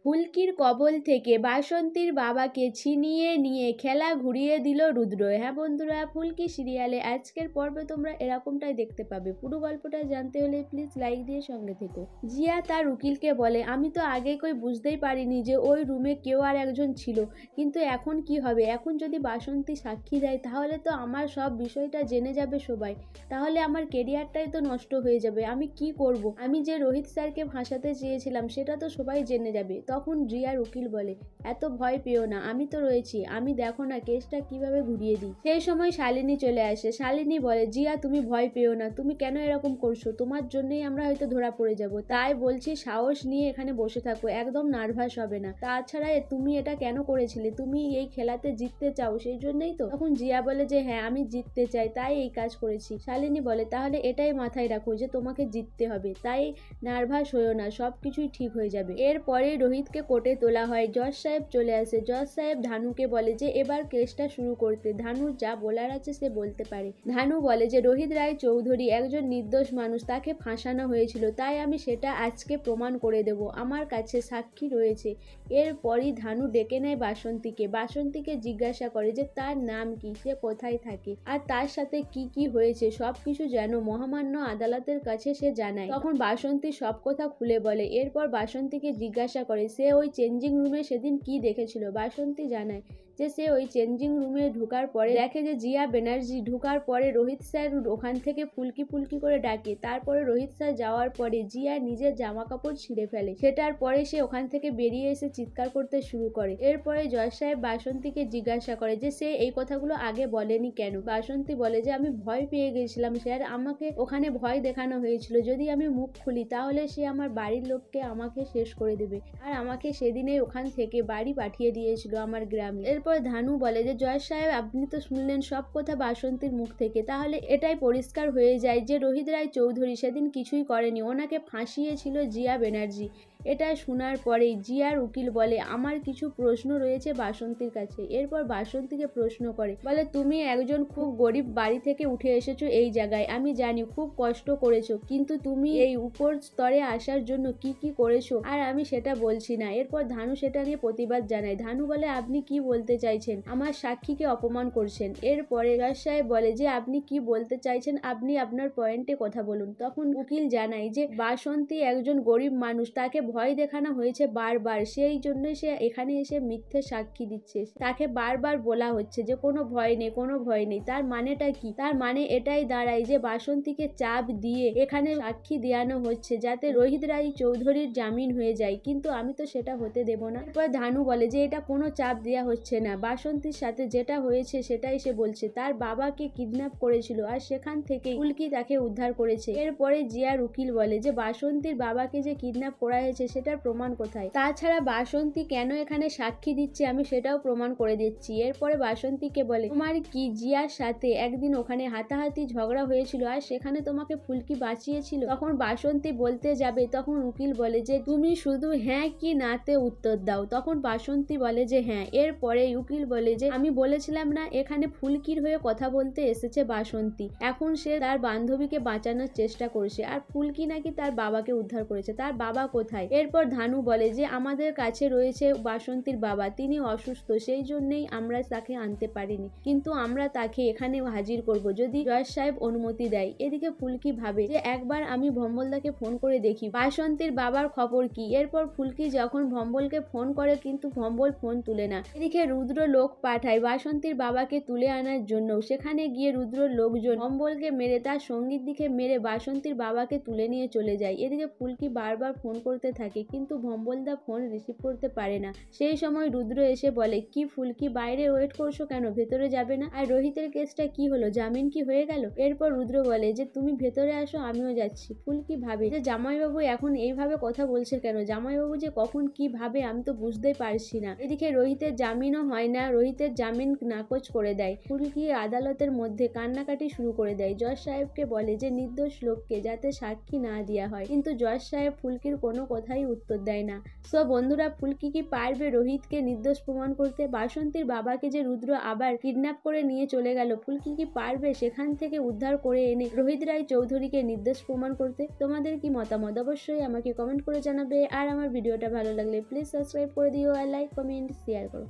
ফুলকির কবল থেকে বাসন্তীর বাবাকে ছিনিয়ে নিয়ে খেলা ঘুরিয়ে দিল রুদ্র। হ্যাঁ বন্ধুরা, ফুলকি সিরিয়ালে আজকের পর্বে তোমরা এরকমটাই দেখতে পাবে। পুরো গল্পটা জানতে হলে প্লিজ লাইক দিয়ে সঙ্গে থেকো। জিয়া তার উকিলকে বলে, আমি তো আগে কই বুঝতেই পারিনি যে ওই রুমে কেউ আর একজন ছিল, কিন্তু এখন কি হবে? এখন যদি বাসন্তী সাক্ষী দেয় তাহলে তো আমার সব বিষয়টা জেনে যাবে সবাই, তাহলে আমার কেরিয়ারটাই তো নষ্ট হয়ে যাবে। আমি কি করব? আমি যে রোহিত স্যারকে ফাঁসাতে চেয়েছিলাম সেটা তো সবাই জেনে যাবে। তখন জিয়ার উকিল বলে, এত ভয় পেও না, আমি তো রয়েছি, আমি দেখো না কেসটা কিভাবে ঘুরিয়ে দিই। সেই সময় শালিনী চলে আসে। শালিনী বলে, জিয়া তুমি ভয় পেও না, তুমি কেন এরকম করছো? তোমার জন্যই আমরা হয়তো ধরা পড়ে যাব, তাই বলছি সাহস নিয়ে এখানে বসে থাকো, একদম নার্ভাস হবে না। তাছাড়া তুমি এটা কেন করেছিলে? তুমি এই খেলাতে জিততে চাও, সেই জন্যই তো। তখন জিয়া বলে যে হ্যাঁ, আমি জিততে চাই, তাই এই কাজ করেছি। শালিনী বলে, তাহলে এটাই মাথায় রাখো যে তোমাকে জিততে হবে, তাই নার্ভাস হয়েও না, সবকিছুই ঠিক হয়ে যাবে। এরপরে রোহিতকে কোর্টে তোলা হয়। জজ সাহেব চলে আসে। জজ সাহেব ধানুকে বলে যে এবার কেসটা শুরু করতে। ধানুর যা বলার আছে সে বলতে পারে। ধানু বলে যে রোহিত রায় চৌধুরী একজন নির্দোষ মানুষ, তাকে ফাঁসানো হয়েছিল, তাই আমি সেটা আজকে প্রমাণ করে দেব, আমার কাছে সাক্ষী রয়েছে। এরপরই ধানু ডেকে নেয় বাসন্তীকে। বাসন্তীকে জিজ্ঞাসা করে যে তার নাম কি, সে কোথায় থাকে, আর তার সাথে কি কি হয়েছে সবকিছু যেন মহামান্য আদালতের কাছে সে জানায়। তখন বাসন্তী সব কথা খুলে বলে। এরপর বাসন্তীকে জিজ্ঞাসা করে সে ওই চেঞ্জিং রুমে সেদিন কি দেখেছিল। বাসন্তী জানায় যে সে ওই চেঞ্জিং রুমে ঢুকার পরে দেখে যে জিয়া ব্যানার্জি ঢুকার পরে রোহিত স্যার ওখান থেকে ফুলকি ফুলকি করে ডাকে। তারপরে রোহিত স্যার যাওয়ার পরে জিয়া নিজের জামা কাপড় ছিঁড়ে ফেলে। সেটার পরে সে ওখান থেকে বেরিয়ে এসে চিৎকার করতে শুরু করে। এরপরে জজ সাহেব বাসন্তীকে জিজ্ঞাসা করে যে সে এই কথাগুলো আগে বলেনি কেন। বাসন্তী বলে যে আমি ভয় পেয়ে গেছিলাম স্যার, আমাকে ওখানে ভয় দেখানো হয়েছিল, যদি আমি মুখ খুলি তাহলে সে আমার বাড়ির লোককে আমাকে শেষ করে দেবে, আর আমাকে সেদিনে ওখান থেকে বাড়ি পাঠিয়ে দিয়েছিল আমার গ্রামে। এরপর ধানু বলে যে জজ সাহেব আপনি তো শুনলেন সব কথা বাসন্তীর মুখ থেকে, তাহলে এটাই পরিষ্কার হয়ে যায় যে রোহিত রায় চৌধুরী সেদিন কিছুই করেনি, ওনাকে ফাঁসিয়েছিল জিয়া ব্যানার্জি। এটা শোনার পরেই জিয়ার উকিল বলে আমার কিছু প্রশ্ন রয়েছে বাসন্তীর কাছে। এরপর বাসন্তীকে প্রশ্ন করে, বলে তুমি একজন খুব গরিব বাড়ি থেকে উঠে এসেছো এই জায়গায়, আমি জানি খুব কষ্ট করেছো, কিন্তু তুমি এই উপর স্তরে আসার জন্য কি কি করেছো আর আমি সেটা বলছি না। এরপর ধানু সেটা নিয়ে প্রতিবাদ জানায়। ধানু বলে আপনি কি বলতে চাইছেন? আমার সাক্ষীকে অপমান করছেন। এরপরে জজ সাহেব বলে যে আপনি কি বলতে চাইছেন, আপনি আপনার পয়েন্টে কথা বলুন। তখন উকিল জানায় যে বাসন্তী একজন গরিব মানুষ, তাকে ভয় দেখানো হয়েছে বারবার, সেই জন্য সে এখানে এসে মিথ্যে সাক্ষী দিচ্ছে। তাকে বারবার বলা হচ্ছে যে কোনো ভয় নেই, কোনো ভয় নেই। তার মানেটা কি? তার মানে এটাই দাঁড়ায় যে বাসন্তীকে চাপ দিয়ে এখানে সাক্ষী দেওয়ানো হচ্ছে যাতে রোহিত রায় চৌধুরীর জামিন হয়ে যায়, কিন্তু আমি তো সেটা হতে দেব না। এরপর ধানু বলে যে এটা কোনো চাপ দেওয়া হচ্ছে না, বাসন্তীর সাথে যেটা হয়েছে সেটাই সে বলছে। তার বাবাকে কিডন্যাপ করেছিল আর সেখান থেকে ফুলকি তাকে উদ্ধার করেছে। এরপরে জিয়ার উকিল বলে যে বাসন্তীর বাবাকে যে কিডন্যাপ করা হয়েছে সেটার প্রমাণ কোথায়? তাছাড়া বাসন্তী কেন এখানে সাক্ষী দিচ্ছে আমি সেটাও প্রমাণ করে দিচ্ছি। এরপরে বাসন্তীকে বলে তোমার কি জিয়ার সাথে একদিন ওখানে হাতাহাতি ঝগড়া হয়েছিল আর সেখানে তোমাকে ফুলকি বাঁচিয়েছিল? তখন বাসন্তী বলতে যাবে, তখন উকিল বলে যে তুমি শুধু হ্যাঁ কি নাতে উত্তর দাও। তখন বাসন্তী বলে যে হ্যাঁ। এরপরে উকিল বলে যে আমি বলেছিলাম না এখানে ফুলকির হয়ে কথা বলতে এসেছে বাসন্তী, এখন সে তার বান্ধবীকে বাঁচানোর চেষ্টা করছে, আর ফুলকি নাকি তার বাবাকে উদ্ধার করেছে, তার বাবা কোথায়? এরপর ধানু বলে যে আমাদের কাছে রয়েছে বাসন্তীর বাবা, তিনি অসুস্থ, সেই জন্যই আমরা তাকে আনতে পারিনি, কিন্তু আমরা তাকে এখানে হাজির করব যদি জজ সাহেব অনুমতি দেয়। এদিকে ফুলকি ভাবে যে একবার আমি ভম্বলদাকে ফোন করে দেখি বাসন্তীর বাবার খবর কি। এরপর ফুলকি যখন ভম্বলকে ফোন করে কিন্তু ভম্বল ফোন তুলে না। এদিকে রুদ্র লোক পাঠায় বাসন্তীর বাবাকে তুলে আনার জন্য। সেখানে গিয়ে রুদ্র লোকজন ভম্বলকে মেরে তার সঙ্গীর দিকে মেরে বাসন্তীর বাবাকে তুলে নিয়ে চলে যায়। এদিকে ফুলকি বারবার ফোন করতে থাকে কিন্তু ভম্বলদা ফোন রিসিভ করতে পারে না। সেই সময় রুদ্র এসে বলে কি ফুলকি বাইরে ওয়েট করছো কেন, ভেতরে যাবে না? আর রোহিতের কেসটা কি হলো, জামিন কি হয়ে গেল? এরপর রুদ্র বলে যে তুমি ভেতরে আসো, আমিও যাচ্ছি। ফুলকি ভাবে যে জামাইবাবু এখন এইভাবে কথা বলছে কেন, জামাইবাবু যে কখন কি ভাবে আমি তো বুঝতেই পারছি না। এদিকে রোহিতের জামিনও হয় না, রোহিতের জামিন নাকচ করে দেয়। ফুলকি আদালতের মধ্যে কান্নাকাটি শুরু করে দেয়। জজ সাহেবকে বলে যে নির্দোষ লোককে যাতে সাক্ষী না দেওয়া হয়, কিন্তু জজ সাহেব ফুলকির কোনো কথা কথাই উত্তর দেয় না। সো বন্ধুরা, ফুলকি কি পারবে রোহিতকে নির্দোষ প্রমাণ করতে? বাসন্তীর বাবাকে যে রুদ্র আবার কিডন্যাপ করে নিয়ে চলে গেল, ফুলকি কি পারবে সেখান থেকে উদ্ধার করে এনে রোহিত রায় চৌধুরীকে নির্দোষ প্রমাণ করতে? তোমাদের কি মতামত অবশ্যই আমাকে কমেন্ট করে জানাবে। আর আমার ভিডিওটা ভালো লাগলে প্লিজ সাবস্ক্রাইব করে দিও আর লাইক কমেন্ট শেয়ার করো।